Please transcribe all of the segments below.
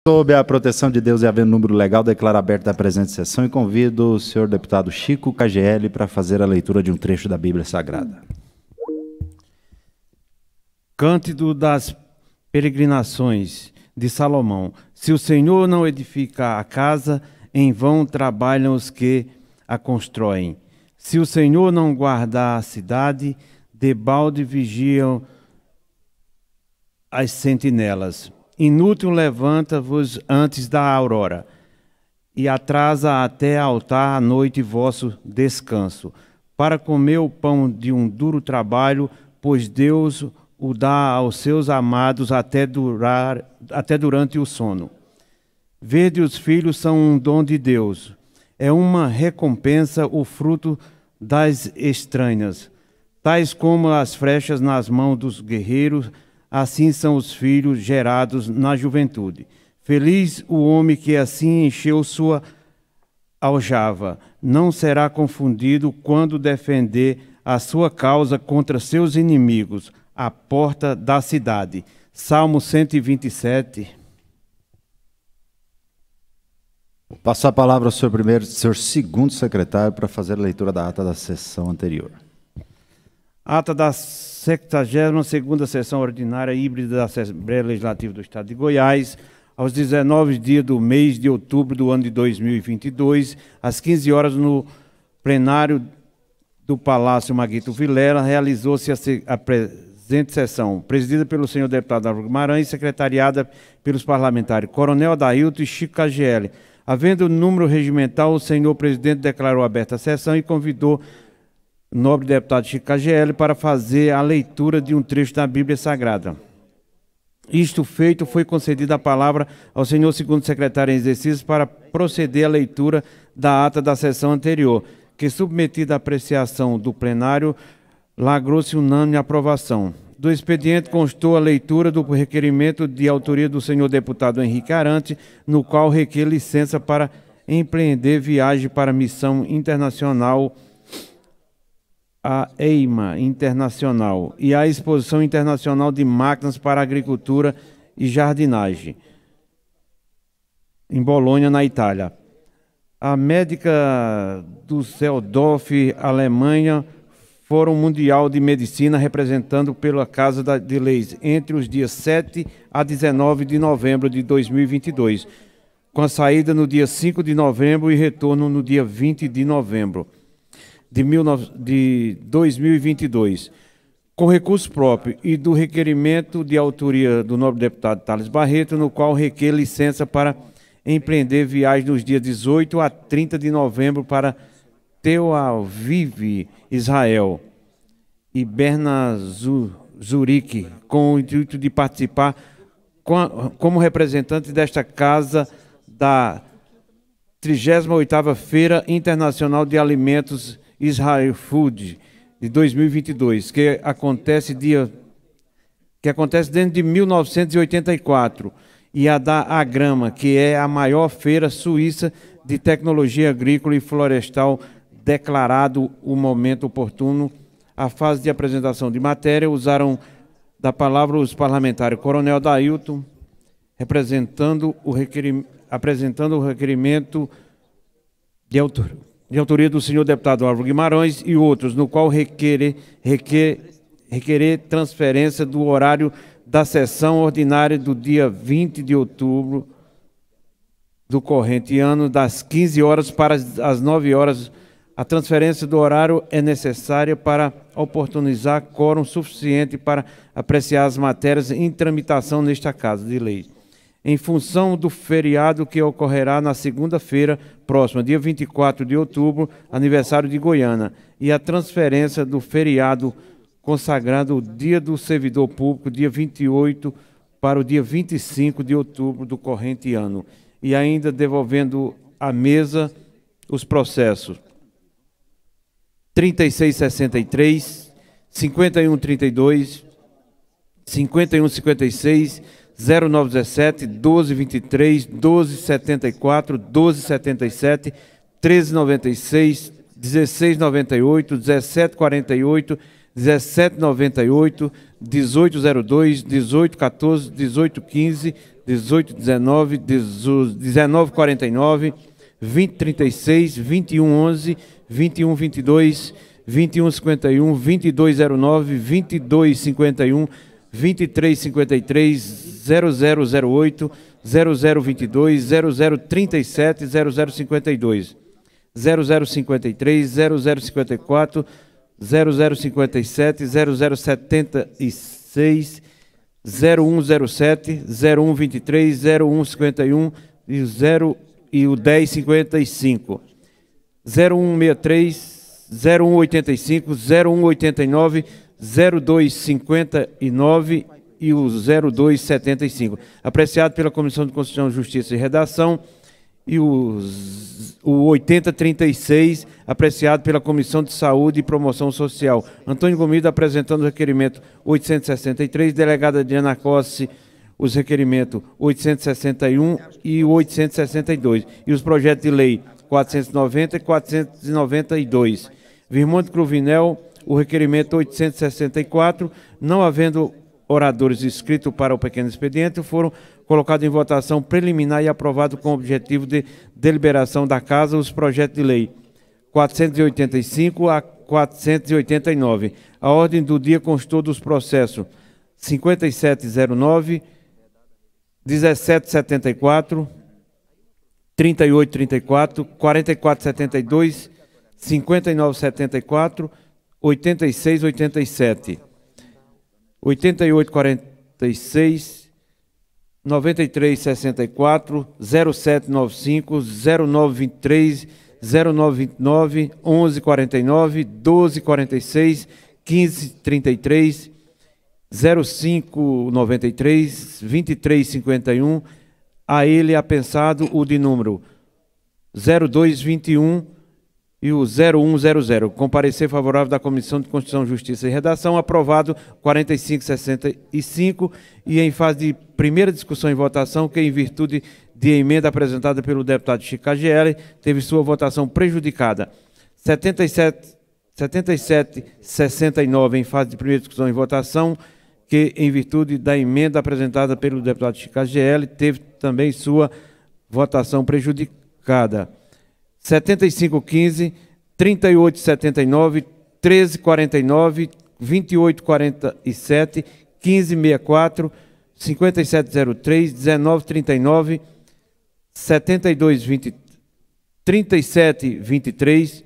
Sob a proteção de Deus e havendo número legal, declaro aberta a presente sessão e convido o senhor deputado Chico KGL para fazer a leitura de um trecho da Bíblia Sagrada. Cântico das Peregrinações de Salomão. Se o Senhor não edifica a casa, em vão trabalham os que a constroem. Se o Senhor não guardar a cidade, debalde vigiam as sentinelas. Inútil levanta-vos antes da aurora, e atrasa até altar à noite vosso descanso, para comer o pão de um duro trabalho, pois Deus o dá aos seus amados até durante o sono. Vede, os filhos são um dom de Deus, é uma recompensa o fruto das estranhas. Tais como as flechas nas mãos dos guerreiros, assim são os filhos gerados na juventude. Feliz o homem que assim encheu sua aljava. Não será confundido quando defender a sua causa contra seus inimigos, à porta da cidade. Salmo 127. Vou passar a palavra ao senhor segundo secretário para fazer a leitura da ata da sessão anterior. Ata da 72ª Sessão Ordinária Híbrida da Assembleia Legislativa do Estado de Goiás, aos 19 dias do mês de outubro do ano de 2022, às 15 horas, no plenário do Palácio Maguito Vilela, realizou-se a presente sessão, presidida pelo senhor deputado Álvaro Guimarães, secretariada pelos parlamentares Coronel Adailton e Chico KGL. Havendo o número regimental, o senhor presidente declarou aberta a sessão e convidou o nobre deputado Chico KGL para fazer a leitura de um trecho da Bíblia Sagrada. Isto feito, foi concedida a palavra ao senhor segundo secretário em exercício para proceder à leitura da ata da sessão anterior, que, submetida à apreciação do plenário, lagrou-se unânime aprovação. Do expediente constou a leitura do requerimento de autoria do senhor deputado Henrique Arante, no qual requer licença para empreender viagem para missão internacional, a EIMA Internacional, e a Exposição Internacional de Máquinas para Agricultura e Jardinagem, em Bolonha, na Itália. A médica do Düsseldorf, Alemanha, Fórum Mundial de Medicina, representando pela Casa de Leis, entre os dias 7 a 19 de novembro de 2022, com a saída no dia 5 de novembro e retorno no dia 20 de novembro de 2022, com recurso próprio e do requerimento de autoria do nobre deputado Thales Barreto, no qual requer licença para empreender viagem nos dias 18 a 30 de novembro para Tel Aviv, Israel, e Berna, Zurique, com o intuito de participar como representante desta casa da 38ª Feira Internacional de Alimentos Israel Food de 2022, que acontece desde de 1984, e a da Agrama, que é a maior feira suíça de tecnologia agrícola e florestal, declarado o momento oportuno. A fase de apresentação de matéria usaram da palavra os parlamentares Coronel Adailton, apresentando o requerimento de autoria do senhor deputado Álvaro Guimarães e outros, no qual requerer transferência do horário da sessão ordinária do dia 20 de outubro do corrente ano, das 15 horas para as 9 horas. A transferência do horário é necessária para oportunizar quórum suficiente para apreciar as matérias em tramitação nesta Casa de Lei, em função do feriado que ocorrerá na segunda-feira próxima, dia 24 de outubro, aniversário de Goiânia, e a transferência do feriado consagrado o Dia do Servidor Público, dia 28, para o dia 25 de outubro do corrente ano, e ainda devolvendo à mesa os processos 3663, 5132, 5156, 0917, 1223, 1274, 1277, 1396, 1698, 1748, 1798, 1802, 1814, 1815, 1819, 1949, 2036, 2111, 2122, 2151, 2209, 2251, 2353, 0008, 0022, 0037, 0052, 0053, 0054, 0057, 0076, 0107, 0123, 0151 e o 1055, 0163, 0185, 0189, 0259 e o 0275. Apreciado pela Comissão de Constituição, Justiça e Redação, e o 8036, apreciado pela Comissão de Saúde e Promoção Social. Antônio Gomido apresentando o requerimento 863, delegada Diana Cosse, os requerimentos 861 e 862, e os projetos de lei 490 e 492. Virmonte Cruvinel, o requerimento 864, não havendo oradores inscritos para o pequeno expediente, foram colocados em votação preliminar e aprovado com o objetivo de deliberação da Casa os projetos de lei 485 a 489. A ordem do dia constou dos processos 5709, 1774, 3834, 4472, 5974, 8687, 8846, 9364, 0795, 0923, 0929, 1149, 1246, 1533, 0593, 2351, a ele apensado o de número 0221 e o 0100. Comparecer favorável da Comissão de Constituição, Justiça e Redação, aprovado 4565, e em fase de primeira discussão e votação, que em virtude de emenda apresentada pelo deputado Chico KGL, teve sua votação prejudicada. 7769 em fase de primeira discussão e votação, que em virtude da emenda apresentada pelo deputado Chico KGL, teve também sua votação prejudicada. 7515, 3879, 1349, 2847, 1564, 5703, 1939, 7220, 3723,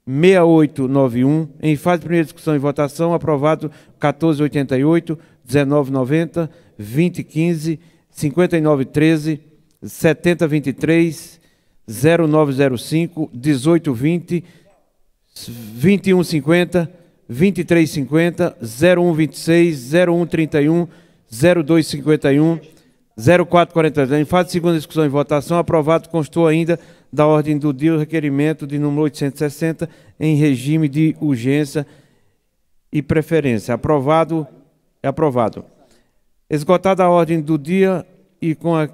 6891, em fase de primeira discussão e votação, aprovado 1488, 1990, 2015, 5913, 7023, 0905, 1820, 2150, 2350, 0126, 0131, 0251, 0442. Em fase de segunda discussão e votação, aprovado, constou ainda da ordem do dia o requerimento de número 860 em regime de urgência e preferência. Aprovado, é aprovado. Esgotada a ordem do dia e com a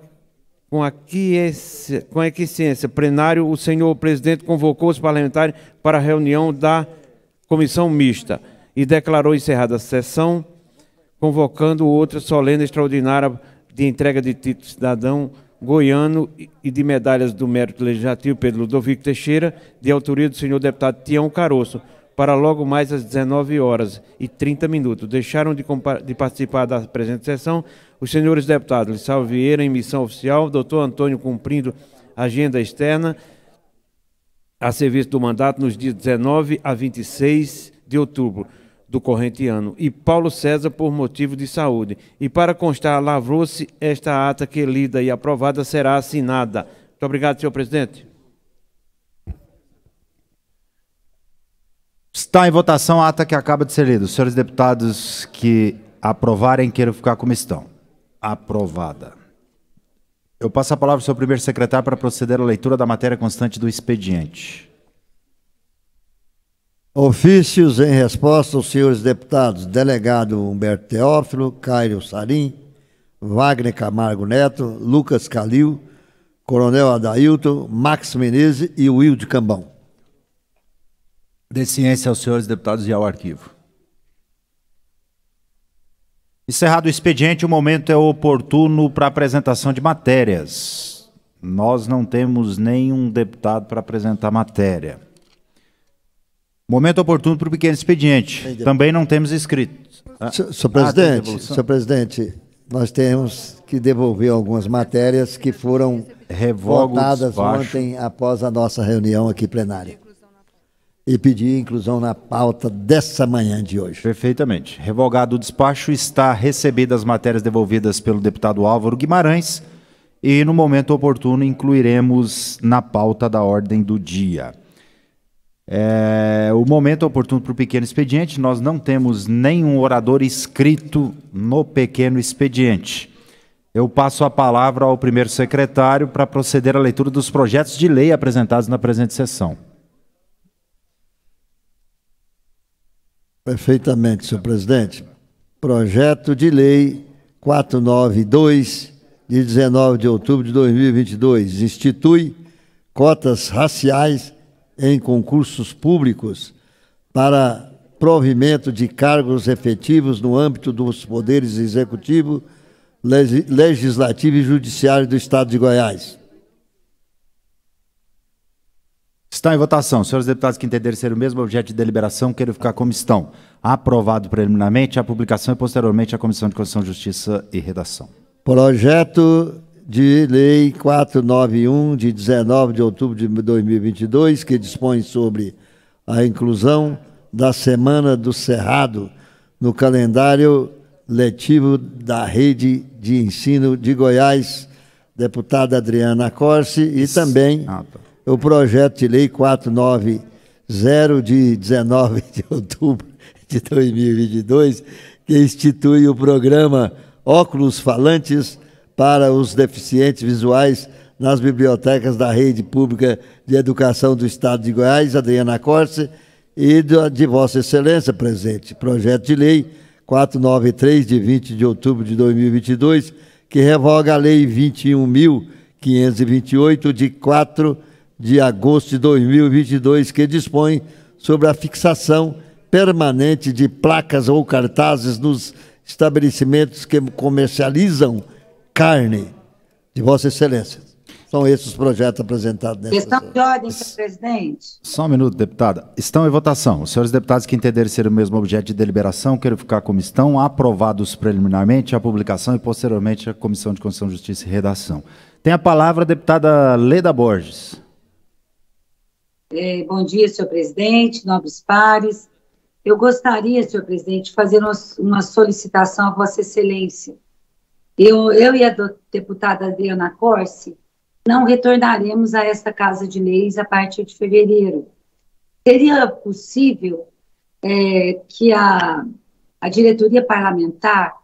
aquiescência plenário, o senhor presidente convocou os parlamentares para a reunião da comissão mista e declarou encerrada a sessão, convocando outra solene extraordinária de entrega de título de cidadão goiano e de medalhas do mérito legislativo Pedro Ludovico Teixeira, de autoria do senhor deputado Tião Caroço, para logo mais às 19h30. Deixaram de participar da presente sessão os senhores deputados Lissau Vieira, em missão oficial, doutor Antônio cumprindo agenda externa a serviço do mandato nos dias 19 a 26 de outubro do corrente ano, e Paulo César por motivo de saúde. E para constar, lavrou-se esta ata que, lida e aprovada, será assinada. Muito obrigado, senhor presidente. Está em votação a ata que acaba de ser lida. Os senhores deputados que aprovarem queiram ficar como estão. Aprovada. Eu passo a palavra ao senhor primeiro secretário para proceder à leitura da matéria constante do expediente. Ofícios em resposta aos senhores deputados, delegado Humberto Teófilo, Cairo Sarim, Wagner Camargo Neto, Lucas Calil, Coronel Adailton, Max Menezes e Wilde Cambão. Dê ciência aos senhores deputados e ao arquivo. Encerrado o expediente, o momento é oportuno para apresentação de matérias. Nós não temos nenhum deputado para apresentar matéria. Momento oportuno para o pequeno expediente. Também não temos inscritos. Senhor presidente, nós temos que devolver algumas matérias que foram votadas ontem após a nossa reunião aqui plenária. E pedir inclusão na pauta dessa manhã de hoje. Perfeitamente. Revogado o despacho, está recebidas as matérias devolvidas pelo deputado Álvaro Guimarães e, no momento oportuno, incluiremos na pauta da ordem do dia. O momento oportuno para o pequeno expediente, nós não temos nenhum orador inscrito no pequeno expediente. Eu passo a palavra ao primeiro secretário para proceder à leitura dos projetos de lei apresentados na presente sessão. Perfeitamente, senhor presidente. Projeto de lei 492, de 19 de outubro de 2022, institui cotas raciais em concursos públicos para provimento de cargos efetivos no âmbito dos poderes executivo, legislativo e judiciário do Estado de Goiás. Está em votação. Senhores deputados que entenderem ser o mesmo objeto de deliberação, queiram ficar como estão. Aprovado preliminarmente a publicação e posteriormente a Comissão de Constituição, Justiça e Redação. Projeto de lei 491, de 19 de outubro de 2022, que dispõe sobre a inclusão da Semana do Cerrado no calendário letivo da Rede de Ensino de Goiás, deputada Adriana Corsi, e também o projeto de lei 490, de 19 de outubro de 2022, que institui o programa Óculos Falantes para os deficientes visuais nas bibliotecas da Rede Pública de Educação do Estado de Goiás, Adriana Corsi, e de Vossa Excelência, presidente, projeto de lei 493, de 20 de outubro de 2022, que revoga a Lei 21.528, de 4 de agosto de 2022, que dispõe sobre a fixação permanente de placas ou cartazes nos estabelecimentos que comercializam carne. De Vossa Excelência. São esses os projetos apresentados nessa questão de ordem, senhor presidente. Só um minuto, deputada. Estão em votação. Os senhores deputados que entenderem ser o mesmo objeto de deliberação, queiram ficar como estão, aprovados preliminarmente a publicação e posteriormente a Comissão de Constituição, Justiça e Redação. Tem a palavra a deputada Leda Borges. Bom dia, senhor presidente, nobres pares. Eu gostaria, senhor presidente, de fazer uma solicitação a Vossa Excelência. Eu e a deputada Adriana Corsi não retornaremos a esta Casa de Leis a partir de fevereiro. Seria possível que a diretoria parlamentar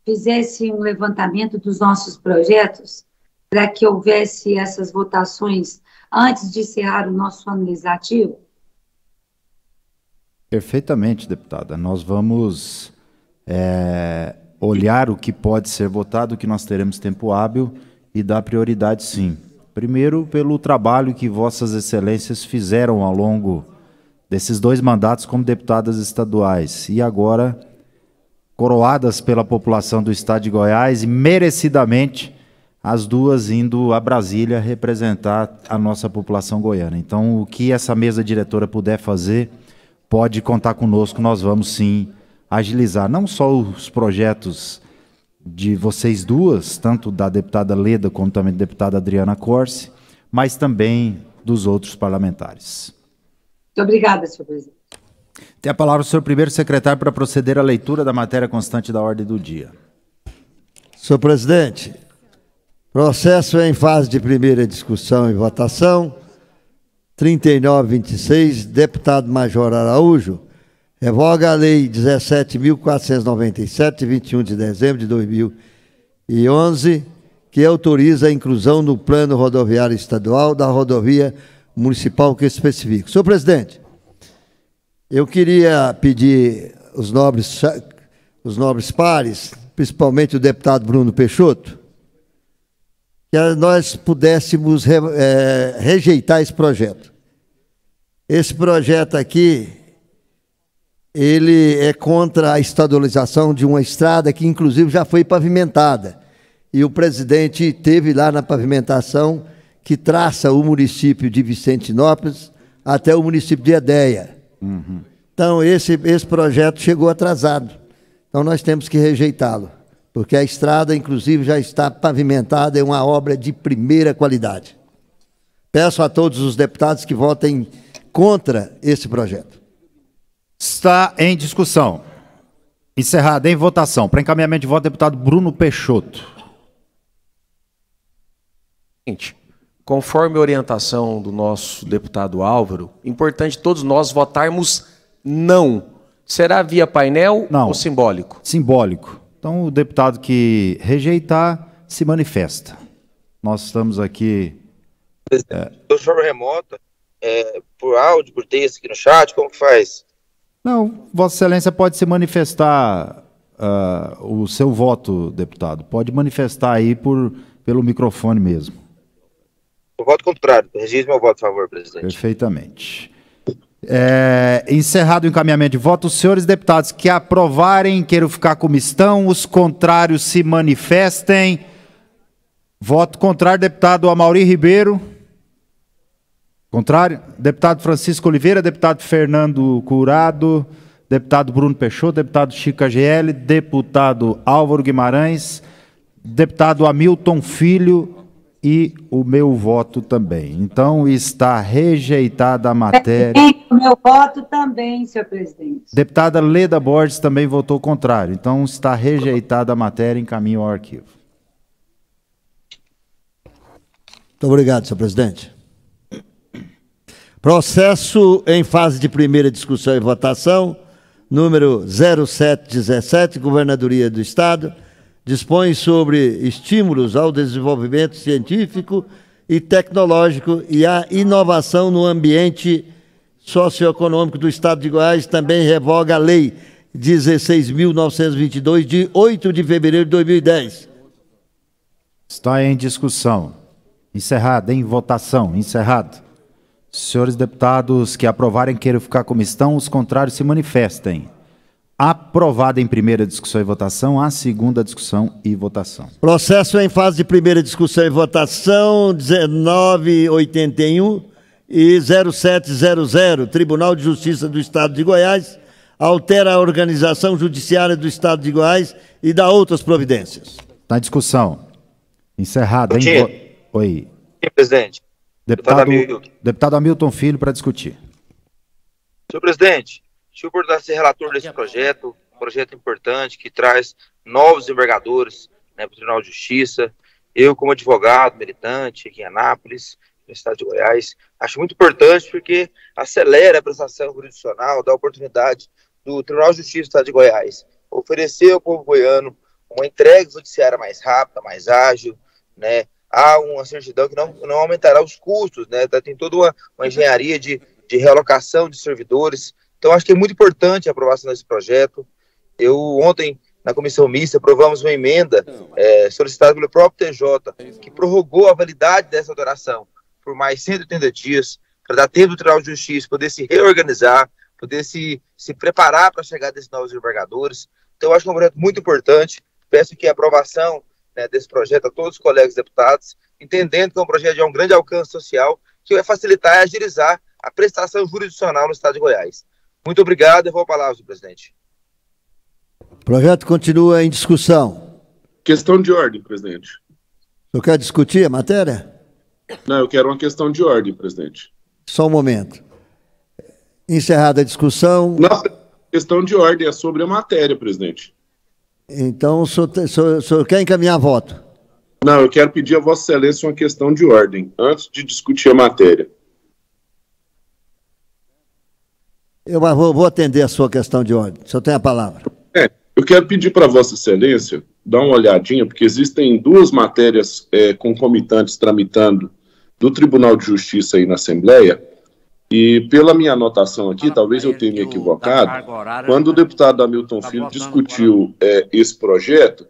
fizesse um levantamento dos nossos projetos para que houvesse essas votações antes de encerrar o nosso ano legislativo? Perfeitamente, deputada. Nós vamos olhar o que pode ser votado, o que nós teremos tempo hábil e dar prioridade, sim. Primeiro, pelo trabalho que Vossas Excelências fizeram ao longo desses 2 mandatos como deputadas estaduais e agora coroadas pela população do Estado de Goiás e merecidamente as duas indo a Brasília representar a nossa população goiana. Então, o que essa mesa diretora puder fazer, pode contar conosco, nós vamos sim agilizar não só os projetos de vocês duas, tanto da deputada Leda como também da deputada Adriana Corsi, mas também dos outros parlamentares. Muito obrigada, senhor presidente. Tem a palavra o senhor primeiro secretário para proceder à leitura da matéria constante da ordem do dia. Senhor presidente, processo em fase de primeira discussão e votação, 3926, deputado Major Araújo, revoga a Lei 17.497, de 21 de dezembro de 2011, que autoriza a inclusão no Plano Rodoviário Estadual da rodovia municipal que especifica. Senhor presidente, eu queria pedir os nobres pares, principalmente o deputado Bruno Peixoto, que nós pudéssemos rejeitar esse projeto. Esse projeto aqui ele é contra a estadualização de uma estrada que, inclusive, já foi pavimentada. E o presidente teve lá na pavimentação que traça o município de Vicentinópolis até o município de Edéia. Então, esse projeto chegou atrasado. Então, nós temos que rejeitá-lo, porque a estrada, inclusive, já está pavimentada, é uma obra de primeira qualidade. Peço a todos os deputados que votem contra esse projeto. Está em discussão. Encerrado em votação. Para encaminhamento de voto, deputado Bruno Peixoto. Conforme a orientação do nosso deputado Álvaro, importante todos nós votarmos não. Será via painel ou simbólico? Simbólico. Então, o deputado que rejeitar se manifesta. Nós estamos aqui... De forma remota, por áudio, por texto aqui no chat, como que faz? Não, Vossa Excelência pode se manifestar o seu voto, deputado. Pode manifestar aí pelo microfone mesmo. O voto contrário. Registre meu voto, por favor, presidente. Perfeitamente. Encerrado o encaminhamento de voto, os senhores deputados que aprovarem, queiram ficar como estão, os contrários se manifestem. Voto contrário, deputado Amaury Ribeiro. Contrário. Deputado Francisco Oliveira, deputado Fernando Curado, deputado Bruno Peixoto, deputado Chico AGL, deputado Álvaro Guimarães, deputado Hamilton Filho e o meu voto também. Então, está rejeitada a matéria. O meu voto também, senhor presidente. Deputada Leda Borges também votou contrário. Então, está rejeitada a matéria, encaminho ao arquivo. Muito obrigado, senhor presidente. Processo em fase de primeira discussão e votação, número 0717, Governadoria do Estado, dispõe sobre estímulos ao desenvolvimento científico e tecnológico e à inovação no ambiente socioeconômico do Estado de Goiás, também revoga a Lei 16.922, de 8 de fevereiro de 2010. Está em discussão. Encerrado, em votação. Encerrado. Senhores deputados que aprovarem, queiram ficar como estão, os contrários se manifestem. Aprovado em primeira discussão e votação, a segunda discussão e votação. Processo em fase de primeira discussão e votação, 1981 e 0700, Tribunal de Justiça do Estado de Goiás, altera a organização judiciária do Estado de Goiás e dá outras providências. Está em discussão. Encerrado. Oi. Sim, presidente. Deputado Hamilton Filho, para discutir. Senhor presidente, tive a oportunidade de ser relator desse projeto importante que traz novos embargadores, né, para o Tribunal de Justiça. Eu, como advogado, militante aqui em Anápolis, no estado de Goiás, acho muito importante porque acelera a prestação jurisdicional, dá oportunidade do Tribunal de Justiça do estado de Goiás oferecer ao povo goiano uma entrega judiciária mais rápida, mais ágil, né? Há uma certidão que não aumentará os custos, né? Tem toda uma engenharia de realocação de servidores. Então, acho que é muito importante a aprovação desse projeto. Ontem, na comissão mista, aprovamos uma emenda solicitada pelo próprio TJ, que prorrogou a validade dessa alteração por mais 180 dias, para dar tempo do Tribunal de Justiça poder se reorganizar, poder se preparar para a chegada desses novos embargadores. Então, acho que é um projeto muito importante. Peço que a aprovação desse projeto a todos os colegas deputados, entendendo que é um projeto de um grande alcance social, que vai facilitar e agilizar a prestação jurisdicional no estado de Goiás. Muito obrigado e vou a palavra, senhor presidente. O projeto continua em discussão. Questão de ordem, presidente. O senhor quer discutir a matéria? Não, eu quero uma questão de ordem, presidente. Só um momento. Encerrada a discussão... Não, questão de ordem é sobre a matéria, presidente. Então, o senhor quer encaminhar voto? Não, eu quero pedir a Vossa Excelência uma questão de ordem, antes de discutir a matéria. Eu vou atender a sua questão de ordem. O senhor tem a palavra. Eu quero pedir para Vossa Excelência dar uma olhadinha, porque existem duas matérias concomitantes tramitando do Tribunal de Justiça aí na Assembleia, e pela minha anotação aqui, talvez eu tenha me equivocado, quando o deputado Hamilton Filho discutiu esse projeto,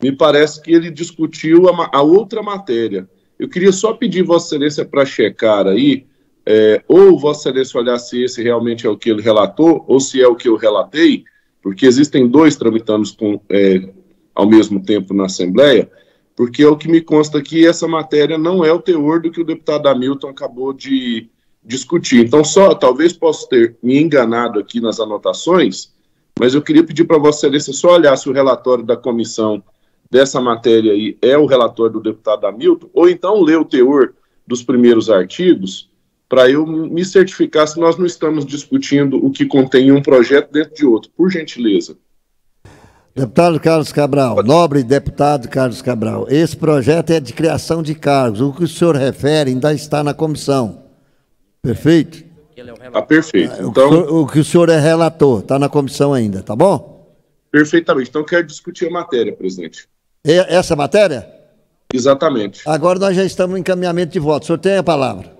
me parece que ele discutiu a outra matéria. Eu queria só pedir Vossa Excelência para checar aí, ou Vossa Excelência olhar se esse realmente é o que ele relatou, ou se é o que eu relatei, porque existem dois tramitando ao mesmo tempo na Assembleia, porque é o que me consta que essa matéria não é o teor do que o deputado Hamilton acabou de discutir. Então, talvez possa ter me enganado aqui nas anotações, mas eu queria pedir para Vossa Excelência só olhar se o relatório da comissão dessa matéria aí é o relatório do deputado Hamilton, ou então ler o teor dos primeiros artigos, para eu me certificar se nós não estamos discutindo o que contém um projeto dentro de outro, por gentileza. Deputado Carlos Cabral, nobre deputado Carlos Cabral, esse projeto é de criação de cargos. O que o senhor refere ainda está na comissão. Perfeito? Tá perfeito. Então, o que o senhor é relator, está na comissão ainda, tá bom? Perfeitamente. Então, quero discutir a matéria, presidente. Essa matéria? Exatamente. Agora nós já estamos em encaminhamento de voto. O senhor tem a palavra.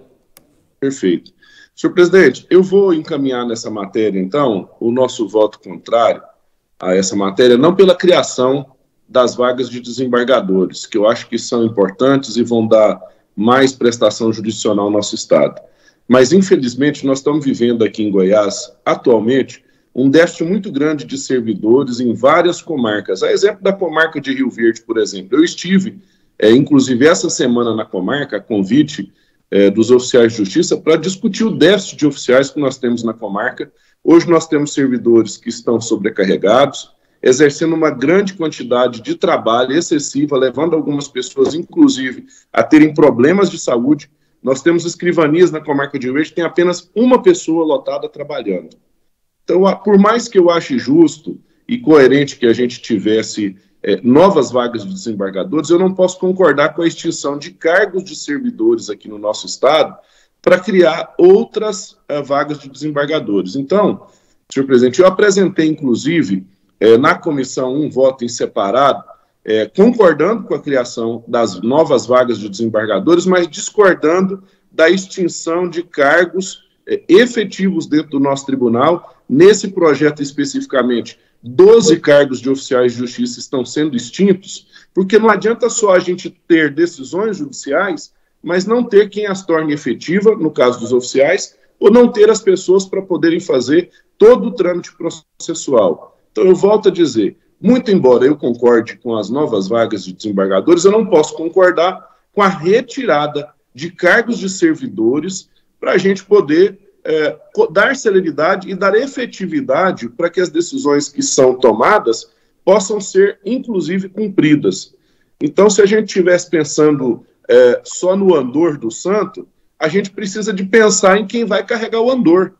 Perfeito. Senhor presidente, eu vou encaminhar nessa matéria, então, o nosso voto contrário a essa matéria, não pela criação das vagas de desembargadores, que eu acho que são importantes e vão dar mais prestação judicial ao nosso Estado. Mas, infelizmente, nós estamos vivendo aqui em Goiás, atualmente, um déficit muito grande de servidores em várias comarcas. A exemplo da comarca de Rio Verde, por exemplo. Eu estive, inclusive, essa semana na comarca, a convite dos oficiais de justiça, para discutir o déficit de oficiais que nós temos na comarca. Hoje nós temos servidores que estão sobrecarregados, exercendo uma grande quantidade de trabalho excessiva, levando algumas pessoas, inclusive, a terem problemas de saúde. Nós temos escrivanias na comarca de Rio Verde, tem apenas uma pessoa lotada trabalhando. Então, por mais que eu ache justo e coerente que a gente tivesse novas vagas de desembargadores, eu não posso concordar com a extinção de cargos de servidores aqui no nosso Estado para criar outras vagas de desembargadores. Então, senhor presidente, eu apresentei, inclusive, na comissão um voto em separado, concordando com a criação das novas vagas de desembargadores, mas discordando da extinção de cargos efetivos dentro do nosso tribunal. Nesse projeto especificamente, 12 cargos de oficiais de justiça estão sendo extintos, porque não adianta só a gente ter decisões judiciais, mas não ter quem as torne efetiva, no caso dos oficiais, ou não ter as pessoas para poderem fazer todo o trâmite processual. Então, eu volto a dizer, muito embora eu concorde com as novas vagas de desembargadores, eu não posso concordar com a retirada de cargos de servidores para a gente poder dar celeridade e dar efetividade para que as decisões que são tomadas possam ser, inclusive, cumpridas. Então, se a gente estivesse pensando só no andor do santo, a gente precisa de pensar em quem vai carregar o andor.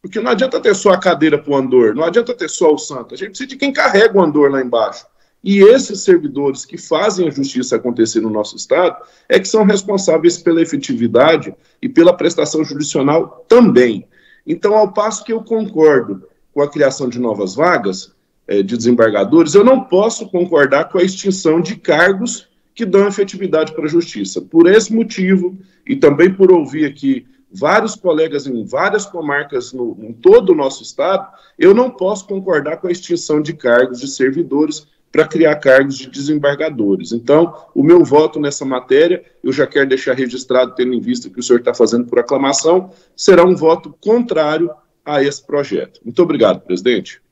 Porque não adianta ter só a cadeira para o andor, não adianta ter só o santo, a gente precisa de quem carrega o andor lá embaixo. E esses servidores que fazem a justiça acontecer no nosso Estado é que são responsáveis pela efetividade e pela prestação judicial também. Então, ao passo que eu concordo com a criação de novas vagas de desembargadores, eu não posso concordar com a extinção de cargos que dão efetividade para a justiça. Por esse motivo, e também por ouvir aqui vários colegas em várias comarcas em todo o nosso Estado, eu não posso concordar com a extinção de cargos de servidores para criar cargos de desembargadores. Então, o meu voto nessa matéria, eu já quero deixar registrado, tendo em vista que o senhor está fazendo por aclamação, será um voto contrário a esse projeto. Muito obrigado, presidente.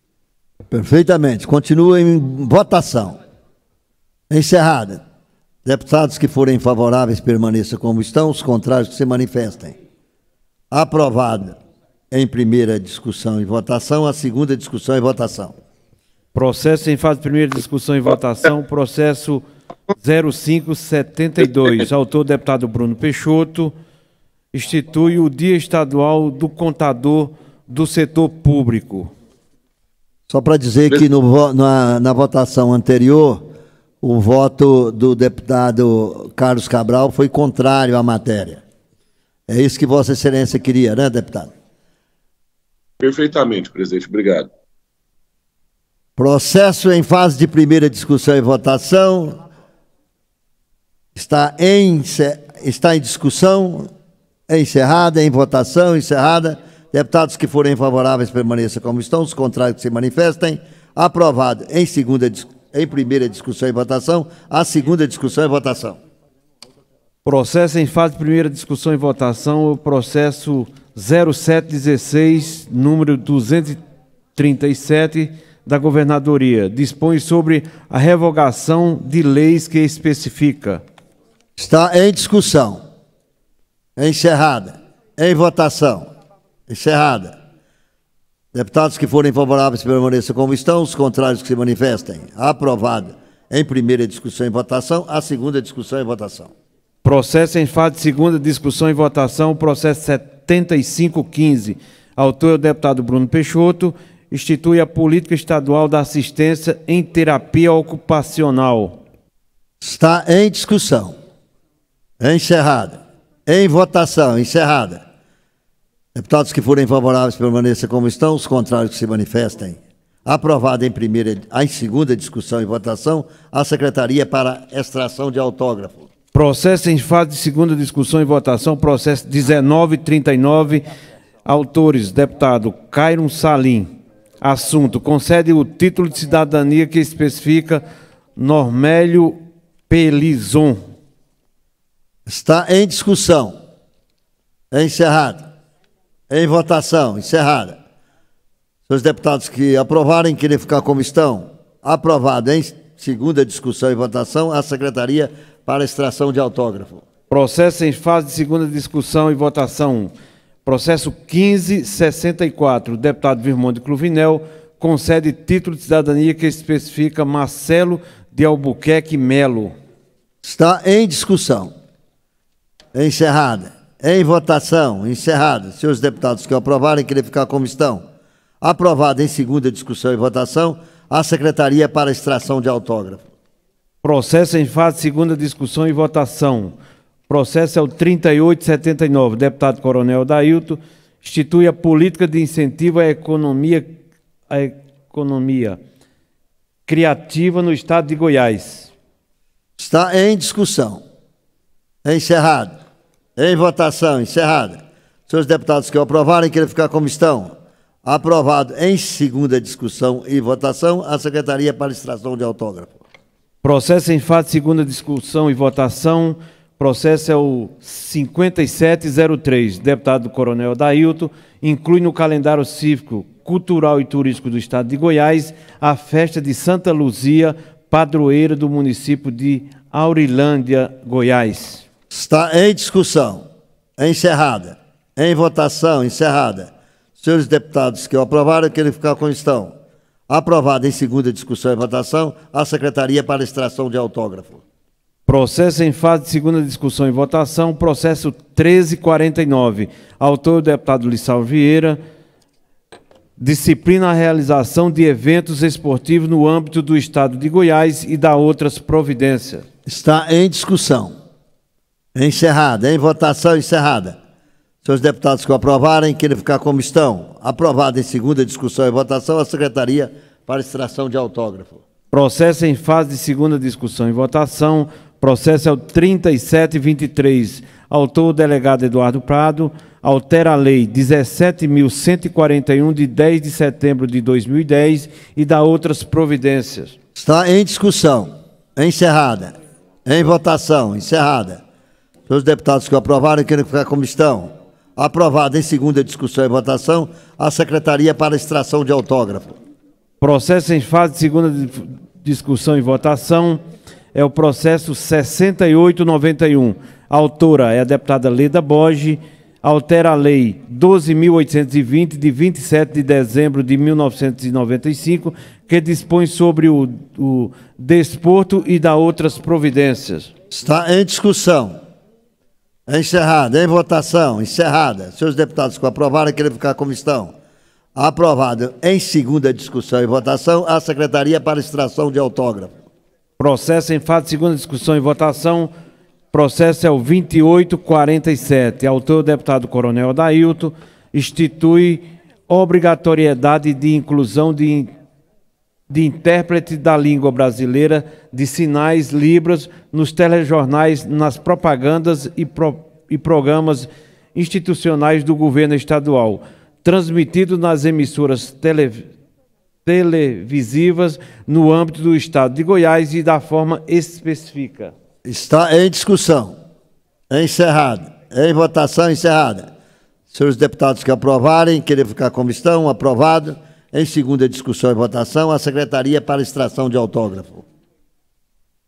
Perfeitamente. Continua em votação. Encerrada. Deputados que forem favoráveis permaneçam como estão, os contrários que se manifestem. Aprovado em primeira discussão e votação, a segunda discussão e votação. Processo em fase de primeira discussão e votação, processo 0572. Autor, deputado Bruno Peixoto, institui o Dia Estadual do Contador do Setor Público. Só para dizer que na votação anterior, o voto do deputado Carlos Cabral foi contrário à matéria. É isso que Vossa Excelência queria, né, deputado? Perfeitamente, presidente. Obrigado. Processo em fase de primeira discussão e votação. Está em discussão, encerrada, em votação, encerrada. Deputados que forem favoráveis permaneçam como estão, os contrários que se manifestem. Aprovado em primeira discussão e votação, a segunda discussão e votação. Processo em fase de primeira discussão e votação, o processo 0716, número 237, da Governadoria. Dispõe sobre a revogação de leis que especifica. Está em discussão. Encerrada. Em votação. Encerrada. Deputados que forem favoráveis permaneçam como estão, os contrários que se manifestem. Aprovado. Em primeira discussão e votação, a segunda discussão e votação. Processo em fase de segunda discussão e votação, processo 7515. Autor é o deputado Bruno Peixoto. Institui a política estadual da assistência em terapia ocupacional. Está em discussão. Encerrada. Em votação. Encerrada. Deputados que forem favoráveis permaneçam como estão, os contrários que se manifestem. Aprovada em segunda discussão e votação, a Secretaria para extração de autógrafo. Processo em fase de segunda discussão e votação, processo 1939, autores, deputado Cairo Salim. Assunto, concede o título de cidadania que especifica Normélio Pelizon. Está em discussão. Encerrado. Em votação. Encerrada. Os deputados que aprovarem, querem ficar como estão. Aprovado em segunda discussão e votação, a Secretaria para extração de autógrafo. Processo em fase de segunda discussão e votação. Processo 1564, deputado Virmonde Cluvinel, concede título de cidadania que especifica Marcelo de Albuquerque Melo. Está em discussão. Encerrada. Em votação. Encerrada. Senhores deputados que aprovarem, querem ficar como estão. Aprovado em segunda discussão e votação, a Secretaria para extração de autógrafo. Processo em fase de segunda discussão e votação. Processo é o 3879, deputado Coronel Dailton, institui a política de incentivo à economia criativa no estado de Goiás. Está em discussão. Encerrado. Em votação. Encerrada. Senhores deputados que aprovarem, querem ficar como estão. Aprovado em segunda discussão e votação, a Secretaria para extração de autógrafo. Processo em fase de segunda discussão e votação. Processo é o 5703, deputado Coronel Dailton, inclui no calendário cívico, cultural e turístico do estado de Goiás a festa de Santa Luzia, padroeira do município de Aurilândia, Goiás. Está em discussão. Encerrada. Em votação. Encerrada. Senhores deputados que o aprovaram, querem ficar como estão. Aprovado em segunda discussão e votação, a Secretaria para extração de autógrafo. Processo em fase de segunda discussão e votação, processo 1349. Autor, o deputado Lissau Vieira. Disciplina a realização de eventos esportivos no âmbito do estado de Goiás e dá outras providências. Está em discussão. Encerrada. Em votação. Encerrada. Senhores deputados que o aprovarem, querem ficar como estão. Aprovado em segunda discussão e votação, a Secretaria para extração de autógrafo. Processo em fase de segunda discussão e votação. Processo é o 3723. Autor, o delegado Eduardo Prado. Altera a lei 17.141, de 10 de setembro de 2010 e dá outras providências. Está em discussão. Encerrada. Em votação. Encerrada. Os deputados que o aprovarem, querem ficar como estão. Aprovado em segunda discussão e votação, a Secretaria para extração de autógrafo. Processo em fase de segunda discussão e votação é o processo 6891. Autora é a deputada Leda Borges. Altera a lei 12.820, de 27 de dezembro de 1995, que dispõe sobre o desporto e dá outras providências. Está em discussão. Encerrada. Em votação. Encerrada. Senhores deputados que aprovaram, querem ficar como estão. Aprovado em segunda discussão e votação, a Secretaria para extração de autógrafo. Processo em fase de segunda discussão e votação. Processo é o 2847. Autor, o deputado Coronel Dailton, institui obrigatoriedade de inclusão de intérprete da língua brasileira de sinais Libras nos telejornais, nas propagandas e programas institucionais do governo estadual, transmitido nas emissoras televisivas no âmbito do estado de Goiás e da forma específica. Está em discussão. Encerrada. Em votação, encerrada. Senhores deputados que aprovarem, querer ficar como estão, aprovado. Em segunda discussão e votação, a Secretaria para extração de autógrafo.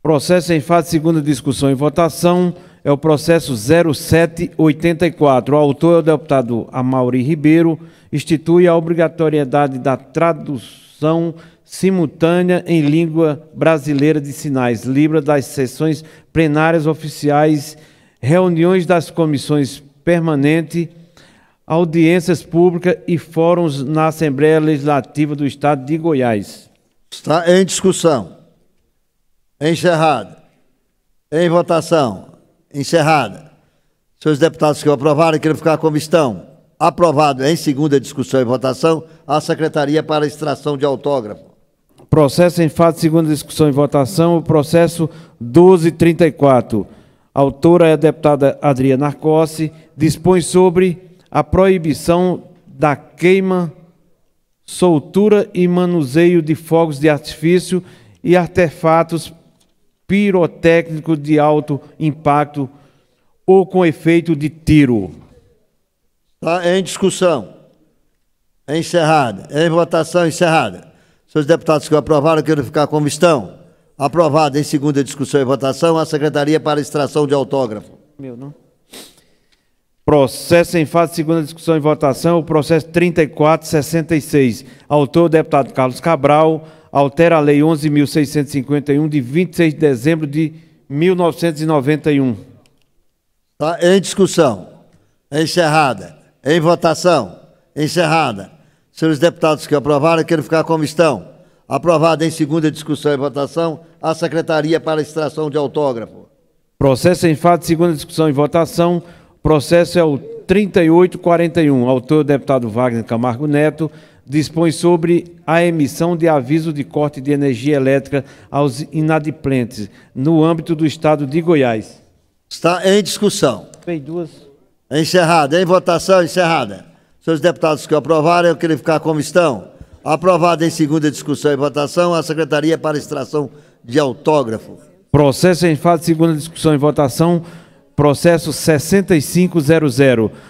Processo em fase de segunda discussão e votação é o processo 0784. O autor é o deputado Amaury Ribeiro. Institui a obrigatoriedade da tradução simultânea em língua brasileira de sinais, Libra, das sessões plenárias oficiais, reuniões das comissões permanentes, audiências públicas e fóruns na Assembleia Legislativa do Estado de Goiás. Está em discussão. Encerrada. Em votação. Encerrada. Senhores deputados que aprovarem, querem ficar como estão. Aprovado em segunda discussão e votação, a Secretaria para extração de autógrafo. Processo em fase de segunda discussão e votação, o processo 1234. Autora é a deputada Adriana Arcossi, dispõe sobre a proibição da queima, soltura e manuseio de fogos de artifício e artefatos pirotécnicos de alto impacto ou com efeito de tiro. Está em discussão. Encerrada. Em votação, encerrada. Senhores deputados que aprovaram, querem ficar como estão. Aprovado em segunda discussão e votação, a Secretaria para extração de autógrafo. Processo em fase de segunda discussão e votação, o processo 3466. Autor, o deputado Carlos Cabral, altera a Lei 11.651, de 26 de dezembro de 1991. Está em discussão. Encerrada. Em votação. Encerrada. Senhores deputados que aprovaram, querem ficar como estão. Aprovado em segunda discussão e votação, a Secretaria para extração de autógrafo. Processo em fase de segunda discussão e votação, processo é o 3841. Autor, o deputado Wagner Camargo Neto, dispõe sobre a emissão de aviso de corte de energia elétrica aos inadimplentes, no âmbito do Estado de Goiás. Está em discussão. Duas. Encerrada. Em votação, encerrada. Senhores deputados que aprovaram, eu queria ficar como estão. Aprovado em segunda discussão e votação, a Secretaria para extração de autógrafo. Processo em fase de segunda discussão e votação, processo 6500.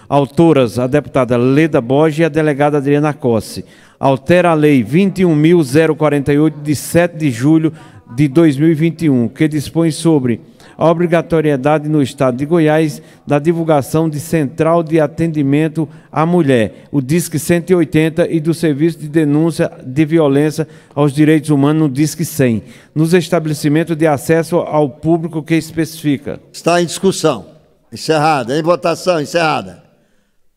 Autoras, a deputada Leda Borges e a delegada Adriana Cossi. Altera a Lei 21.048, de 7 de julho de 2021, que dispõe sobre a obrigatoriedade no Estado de Goiás da divulgação de Central de Atendimento à Mulher, o DISC 180, e do Serviço de Denúncia de Violência aos Direitos Humanos, no DISC 100, nos estabelecimentos de acesso ao público que especifica. Está em discussão. Encerrada. Em votação. Encerrada.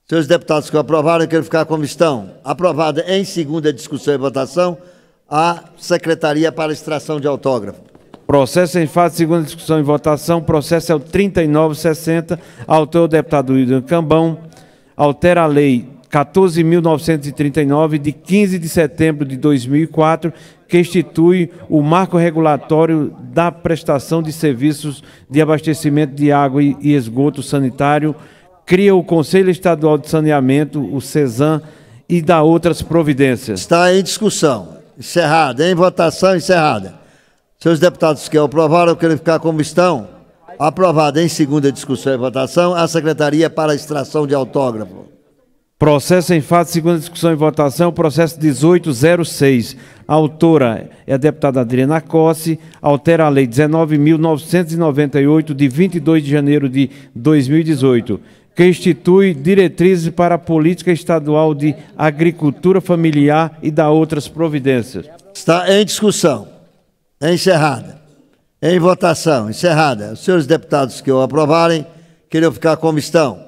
Senhores deputados que aprovaram, querem ficar como estão. Aprovada em segunda discussão e votação, a Secretaria para extração de autógrafo. Processo em fase de segunda discussão e votação, processo é o 3960, autor o deputado William Cambão, altera a Lei 14.939, de 15 de setembro de 2004, que institui o marco regulatório da prestação de serviços de abastecimento de água e esgoto sanitário, cria o Conselho Estadual de Saneamento, o CESAM, e dá outras providências. Está em discussão. Encerrada. Em votação, encerrada. Senhores deputados que aprovaram, querem ficar como estão. Aprovado em segunda discussão e votação, a Secretaria para extração de autógrafo. Processo em fase de segunda discussão e votação, processo 1806. A autora é a deputada Adriana Cossi, altera a Lei 19.998, de 22 de janeiro de 2018, que institui diretrizes para a política estadual de agricultura familiar e dá outras providências. Está em discussão. Encerrada. Em votação. Encerrada. Os senhores deputados que o aprovarem, queriam ficar como estão.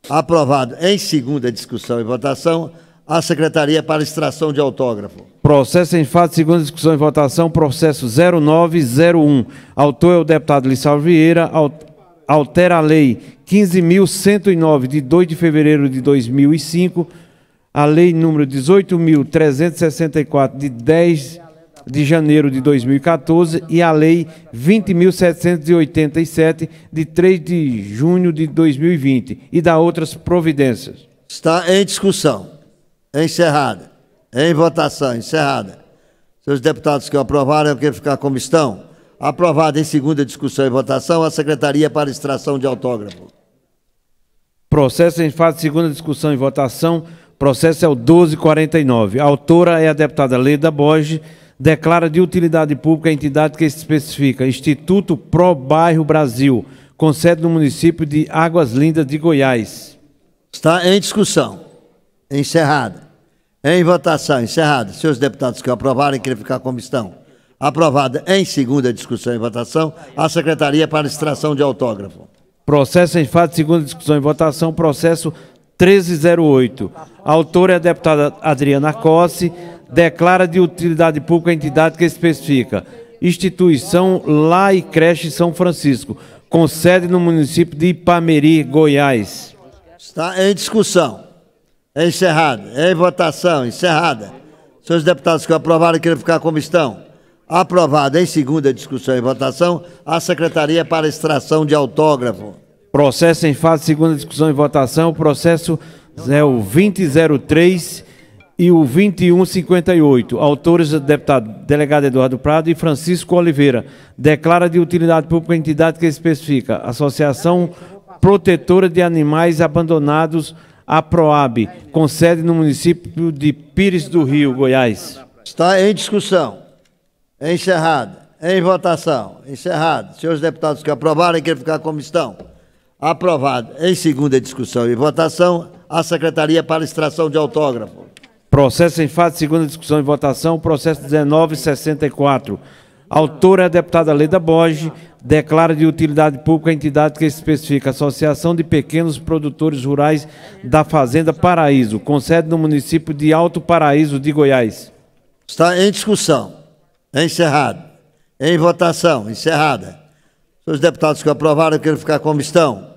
Aprovado em segunda discussão e votação, a Secretaria para extração de autógrafo. Processo em fase de segunda discussão e votação, processo 0901. Autor é o deputado Lissau Vieira, altera a Lei 15.109, de 2 de fevereiro de 2005, a Lei número 18.364, de 10 de janeiro de 2014, e a Lei 20.787, de 3 de junho de 2020, e dá outras providências. Está em discussão. Encerrada. Em votação. Encerrada. Senhores deputados que aprovaram, querem ficar como estão. Aprovado em segunda discussão e votação, a Secretaria para extração de autógrafo. Processo em fase de segunda discussão e votação. Processo é o 1249. A autora é a deputada Leda Borges. Declara de utilidade pública a entidade que especifica Instituto Pro Bairro Brasil, com sede no município de Águas Lindas de Goiás. Está em discussão. Encerrada. Em votação. Encerrada. Senhores deputados que aprovarem, querem ficar como estão. Aprovada em segunda discussão e votação, a Secretaria para extração de autógrafo. Processo em fase de segunda discussão e votação, processo 1308. A autora é a deputada Adriana Cossi. Declara de utilidade pública a entidade que especifica Instituição Lá e Creche São Francisco, com sede no município de Ipameri, Goiás. Está em discussão. Encerrada. Em votação. Encerrada. Senhores deputados que aprovaram, querem ficar como estão. Aprovada em segunda discussão e votação, a Secretaria para extração de autógrafo. Processo em fase de segunda discussão e votação, o processo é o 2003 e o 2158. Autores, deputado delegado Eduardo Prado e Francisco Oliveira. Declara de utilidade pública a entidade que especifica Associação Protetora de Animais Abandonados, a PROAB, com sede no município de Pires do Rio, Goiás. Está em discussão. Encerrada. Em votação. Encerrado. Senhores deputados que aprovarem, querem ficar como estão. Aprovado em segunda discussão e votação, a Secretaria para extração de autógrafo. Processo em fase de segunda discussão e votação, processo 1964. Autora é a deputada Leda Borges. Declara de utilidade pública a entidade que especifica Associação de Pequenos Produtores Rurais da Fazenda Paraíso, com sede no município de Alto Paraíso de Goiás. Está em discussão. Encerrado. Em votação. Encerrada. Senhores deputados que aprovaram, querem ficar como estão.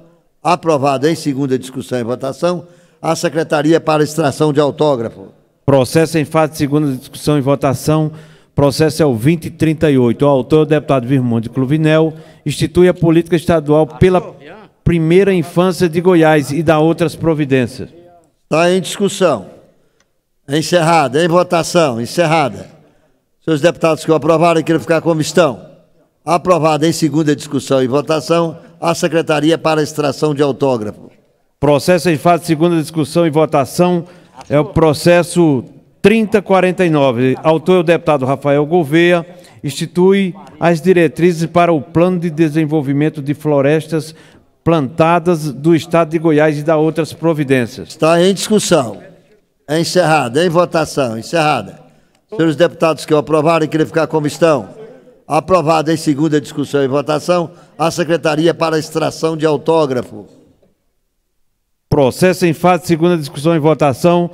Aprovado em segunda discussão e votação, a Secretaria para extração de autógrafo. Processo em fase de segunda discussão e votação. Processo é o 2038. O autor é o deputado Virmonte Cluvinel. Institui a política estadual pela primeira infância de Goiás e dá outras providências. Está em discussão. Encerrada. Em votação. Encerrada. Senhores deputados que aprovaram, querem ficar como estão. Aprovado em segunda discussão e votação, a Secretaria para extração de autógrafo. Processo em fase de segunda discussão e votação é o processo 3049. Autor é o deputado Rafael Gouveia. Institui as diretrizes para o Plano de Desenvolvimento de Florestas Plantadas do Estado de Goiás e dá outras providências. Está em discussão. Encerrada. Em votação. Encerrada. Senhores deputados que aprovarem, querem ficar como estão. Aprovado em segunda discussão e votação, a Secretaria para extração de autógrafo. Processo em fase de segunda discussão e votação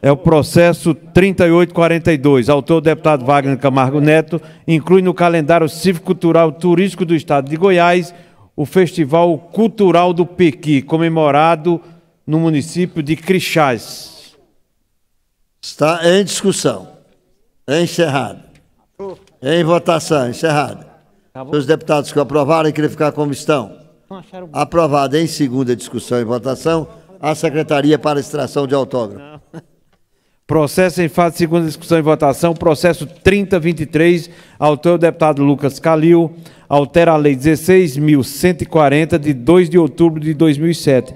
é o processo 3842. Autor, o deputado Wagner Camargo Neto. Inclui no calendário cívico-cultural turístico do Estado de Goiás o Festival Cultural do Pequi, comemorado no município de Crixás. Está em discussão. Encerrado. Em votação. Encerrado. Os deputados que aprovaram, querem ficar como estão. Aprovado em segunda discussão e votação, a Secretaria para extração de autógrafo. Processo em fase de segunda discussão e votação, processo 3023, autor o deputado Lucas Calil, altera a Lei 16.140, de 2 de outubro de 2007,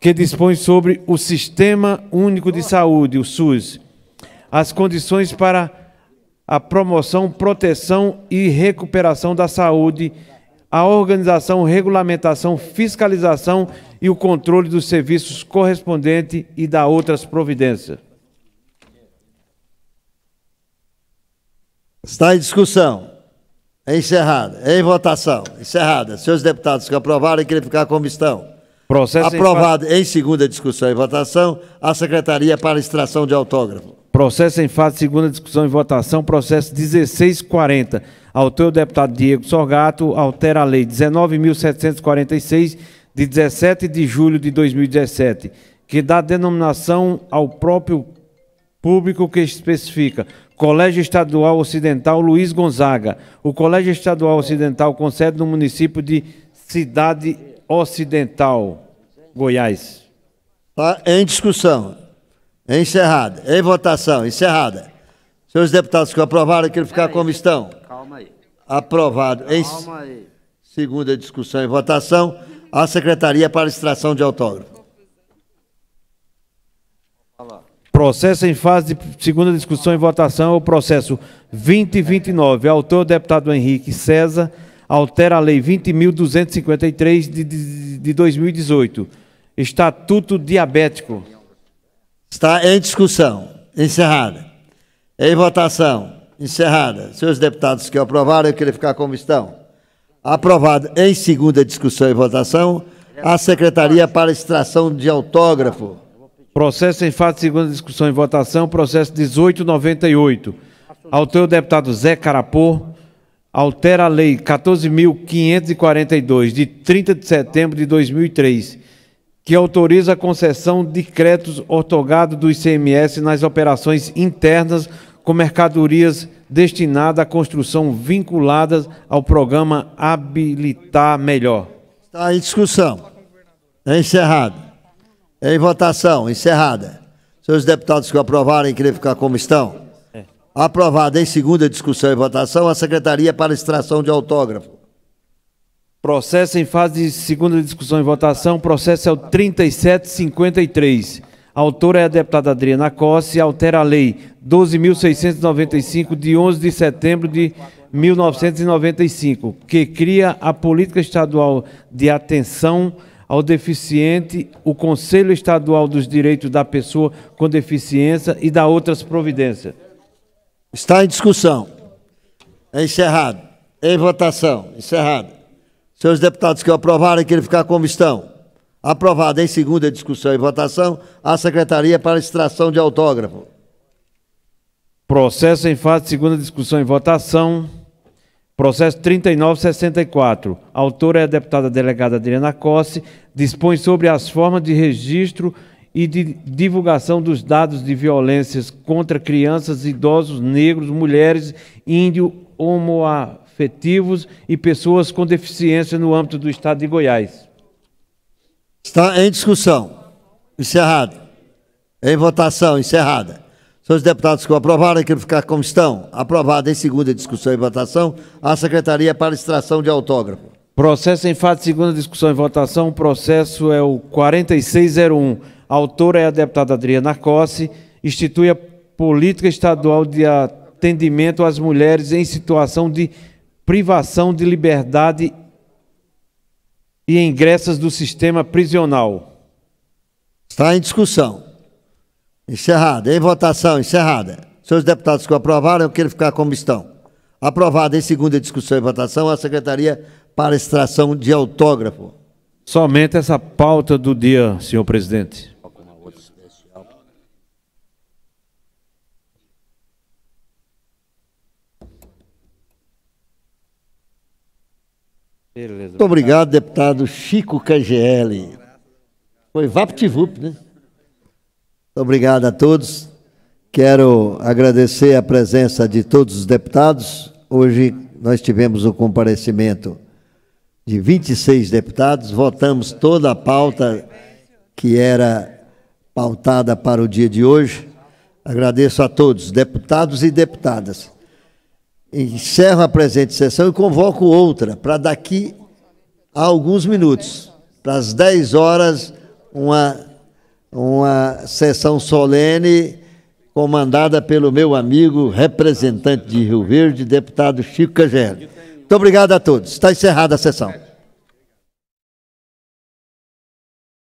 que dispõe sobre o Sistema Único de Saúde, o SUS, as condições para a promoção, proteção e recuperação da saúde, a organização, regulamentação, fiscalização e o controle dos serviços correspondentes e da outras providências. Está em discussão. Encerrada. Em votação. Encerrada. Senhores deputados que aprovaram, querem ficar como estão. Processo aprovado em segunda discussão e votação, a Secretaria para extração de autógrafo. Processo em fase de segunda discussão e votação, processo 1640. Autor o deputado Diego Sorgato, altera a Lei 19.746, de 17 de julho de 2017, que dá denominação ao próprio público que especifica Colégio Estadual Ocidental Luiz Gonzaga. O Colégio Estadual Ocidental com sede no município de Cidade Ocidental, Goiás. Está em discussão. Encerrada. Em votação. Encerrada. Senhores deputados que aprovaram, querem ficar como estão. Calma aí. Aprovado em segunda discussão e votação. A Secretaria para extração de autógrafo. Processo em fase de segunda discussão e votação é o processo 2029. Autor, deputado Henrique César, altera a Lei 20.253 de 2018. Estatuto diabético. Está em discussão. Encerrada. Em votação. Encerrada. Senhores deputados que aprovaram, eu queria ficar como estão. Aprovado em segunda discussão e votação, a Secretaria para extração de autógrafo. Processo em fase de segunda discussão e votação, processo 1898. Autor o deputado Zé Carapô, altera a Lei 14.542, de 30 de setembro de 2003, que autoriza a concessão de créditos outorgados do ICMS nas operações internas com mercadorias destinadas à construção vinculadas ao programa Habilitar Melhor. Está em discussão. Encerrado. Em votação. Encerrada. Senhores deputados que aprovarem, querer ficar como estão. Aprovado em segunda discussão e votação, a Secretaria para extração de autógrafo. Processo em fase de segunda discussão e votação, processo é o 3753. Autora é a deputada Adriana Costa, altera a Lei 12.695, de 11 de setembro de 1995, que cria a Política Estadual de Atenção ao Deficiente, o Conselho Estadual dos Direitos da Pessoa com Deficiência e da outras providências. Está em discussão. Encerrado. Em votação. Encerrado. Senhores deputados que aprovarem, querem ficar como estão. Aprovado em segunda discussão e votação, a Secretaria para extração de autógrafo. Processo em fase de segunda discussão e votação. Processo 3964. Autora é a deputada delegada Adriana Costa, dispõe sobre as formas de registro e de divulgação dos dados de violências contra crianças, idosos, negros, mulheres, índios, homoafetivos e pessoas com deficiência no âmbito do Estado de Goiás. Está em discussão. Encerrado. Em votação. Encerrada. Senhores deputados que aprovaram, querem ficar como estão. Aprovado em segunda discussão e votação, a Secretaria para extração de autógrafo. Processo em fase de segunda discussão e votação, o processo é o 4601. A autora é a deputada Adriana Costa, institui a Política Estadual de Atendimento às Mulheres em situação de privação de liberdade e ingressas do sistema prisional. Está em discussão. Encerrada. Em votação. Encerrada. Senhores deputados que aprovaram, eu quero ficar como estão. Aprovado em segunda discussão e votação, a Secretaria para extração de autógrafo. Somente essa pauta do dia, senhor presidente. Beleza. Muito obrigado, deputado Chico KGL. Foi VaptVup, né? Muito obrigado a todos. Quero agradecer a presença de todos os deputados. Hoje nós tivemos o comparecimento de 26 deputados, votamos toda a pauta que era pautada para o dia de hoje. Agradeço a todos, deputados e deputadas. Encerro a presente sessão e convoco outra, para daqui a alguns minutos, para as 10 horas, uma sessão solene comandada pelo meu amigo, representante de Rio Verde, deputado Chico KGL. Muito obrigado a todos. Está encerrada a sessão.